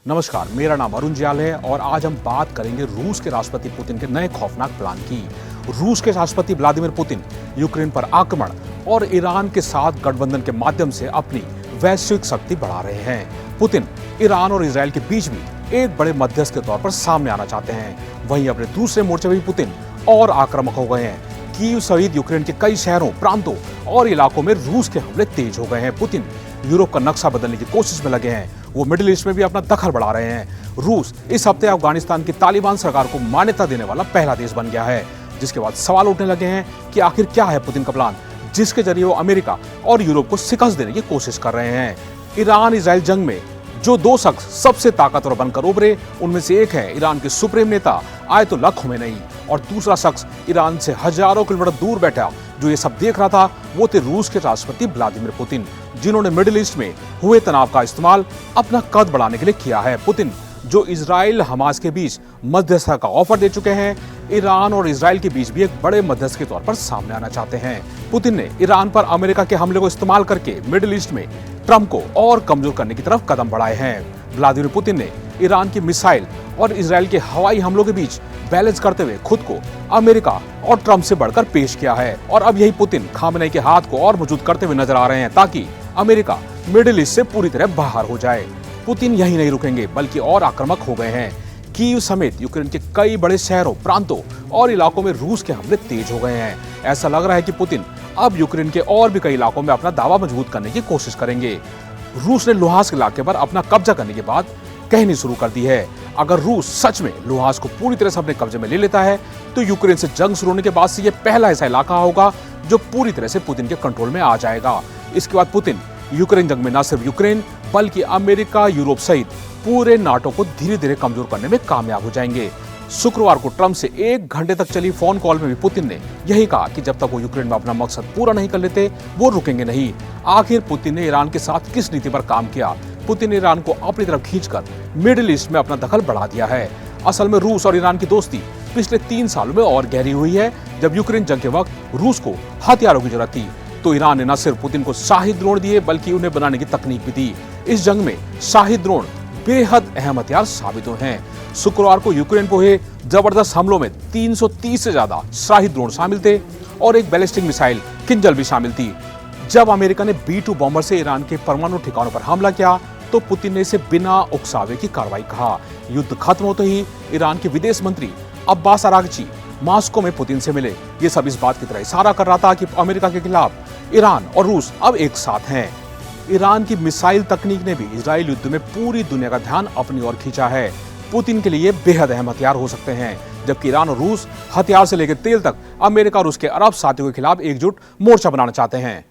नमस्कार, मेरा नाम अरुण जियाल है और आज हम बात करेंगे रूस के राष्ट्रपति पुतिन के नए खौफनाक प्लान की। रूस के राष्ट्रपति व्लादिमीर पुतिन यूक्रेन पर आक्रमण और ईरान के साथ गठबंधन के माध्यम से अपनी वैश्विक शक्ति बढ़ा रहे हैं। पुतिन ईरान और इजरायल के बीच भी एक बड़े मध्यस्थ के तौर पर सामने आना चाहते हैं। वहीं अपने दूसरे मोर्चे पर भी पुतिन और आक्रामक हो गए हैं। कीव सहित यूक्रेन के कई शहरों, प्रांतों और इलाकों में रूस के हमले तेज हो गए हैं। पुतिन यूरोप का नक्शा बदलने की कोशिश में लगे हैं। वो मिडिल ईस्ट में भी अपना दखल बढ़ा रहे हैं। रूस इस हफ्ते अफगानिस्तान की तालिबान सरकार को मान्यता देने वाला पहला देश बन गया है, जिसके बाद सवाल उठने लगे हैं कि आखिर क्या है पुतिन का प्लान, जिसके जरिए वो अमेरिका और यूरोप को शिकस्त देने की कोशिश कर रहे हैं। ईरान इजराइल जंग में जो दो शख्स सबसे ताकतवर बनकर उभरे, उनमें से एक है ईरान के सुप्रीम नेता आयतुल्लाह खोमेनी और दूसरा शख्स ईरान से हजारों किलोमीटर दूर बैठा जो ये सब देख रहा था, वो थे रूस के राष्ट्रपति व्लादिमीर पुतिन, जिन्होंने मिडिल ईस्ट में हुए तनाव का इस्तेमाल अपना कद बढ़ाने के लिए किया है। पुतिन जो इजराइल हमास के बीच मध्यस्थता का ऑफर दे चुके हैं, ईरान और इजराइल के बीच भी एक बड़े मध्यस्थ के तौर पर सामने आना चाहते हैं। पुतिन ने ईरान पर अमेरिका के हमले को इस्तेमाल करके मिडिल ईस्ट में ट्रंप को और कमजोर करने की तरफ कदम बढ़ाए हैं। व्लादिमीर पुतिन ने ईरान की मिसाइल और इजराइल के हवाई हमलों के बीच बैलेंस करते हुए खुद को अमेरिका और ट्रंप से बढ़कर पेश किया है और अब यही पुतिन खामेनेई के हाथ को और मजबूत करते हुए नजर आ रहे हैं ताकि अमेरिका मिडिल ईस्ट से पूरी तरह बाहर हो जाए। पुतिन यही नहीं रुकेंगे बल्कि और आक्रामक हो गए हैं। कीव समेत यूक्रेन के कई बड़े शहरों, प्रांतों और इलाकों में रूस के हमले तेज हो गए हैं। ऐसा लग रहा है कि पुतिन अब यूक्रेन के और भी कई इलाकों में अपना दावा मजबूत करने की कोशिश करेंगे। रूस ने लुहांस्क इलाके पर अपना कब्जा करने के बाद कहनी शुरू कर दी है। अगर रूस सच में लुहांस्क को पूरी तरह से अपने कब्जे में ले लेता है तो यूक्रेन से जंग शुरू होने के बाद से ये पहला ऐसा इलाका होगा जो पूरी तरह से पुतिन के कंट्रोल में आ जाएगा। इसके बाद पुतिन यूक्रेन जंग में न सिर्फ यूक्रेन बल्कि अमेरिका, यूरोप सहित पूरे नाटो को धीरे धीरे कमजोर करने में कामयाब हो जाएंगे। शुक्रवार को ट्रंप से 1 घंटे तक चली फोन कॉल में भी पुतिन ने यही कहा कि जब तक वो यूक्रेन में अपना मकसद पूरा नहीं कर लेते वो रुकेंगे नहीं। आखिर पुतिन ने ईरान के साथ किस नीति पर काम किया? पुतिन ने ईरान को अपनी तरफ खींचकर मिडिल ईस्ट में अपना दखल बढ़ा दिया है। असल में रूस और ईरान की दोस्ती पिछले 3 सालों में और गहरी हुई है। जब यूक्रेन जंग के वक्त रूस को हथियारों की जरूरत थी तो ईरान ने न सिर्फ पुतिन को शाही ड्रोन दिए बल्कि उन्हें बनाने की तकनीक भी दी। इस जंग में शाही ड्रोन बेहद अहम हथियार साबित हुए हैं। शुक्रवार को यूक्रेन पर हुए जबरदस्त हमलों में 330 से ज्यादा शाही ड्रोन शामिल थे और एक बैलिस्टिक मिसाइल किंजल भी शामिल थी। जब अमेरिका ने B-2 बॉम्बर से ईरान के परमाणु ठिकानों पर हमला किया तो पुतिन ने इसे बिना उकसावे की कार्रवाई कहा। युद्ध खत्म होते ही ईरान के विदेश मंत्री अब्बास अरागची मॉस्को में पुतिन से मिले। ये सब इस बात की तरह इशारा कर रहा था कि अमेरिका के खिलाफ ईरान और रूस अब एक साथ हैं। ईरान की मिसाइल तकनीक ने भी इजराइल युद्ध में पूरी दुनिया का ध्यान अपनी ओर खींचा है। पुतिन के लिए बेहद अहम हथियार हो सकते हैं, जबकि ईरान और रूस हथियार से लेकर तेल तक अमेरिका और उसके अरब साथियों के खिलाफ एकजुट मोर्चा बनाना चाहते हैं।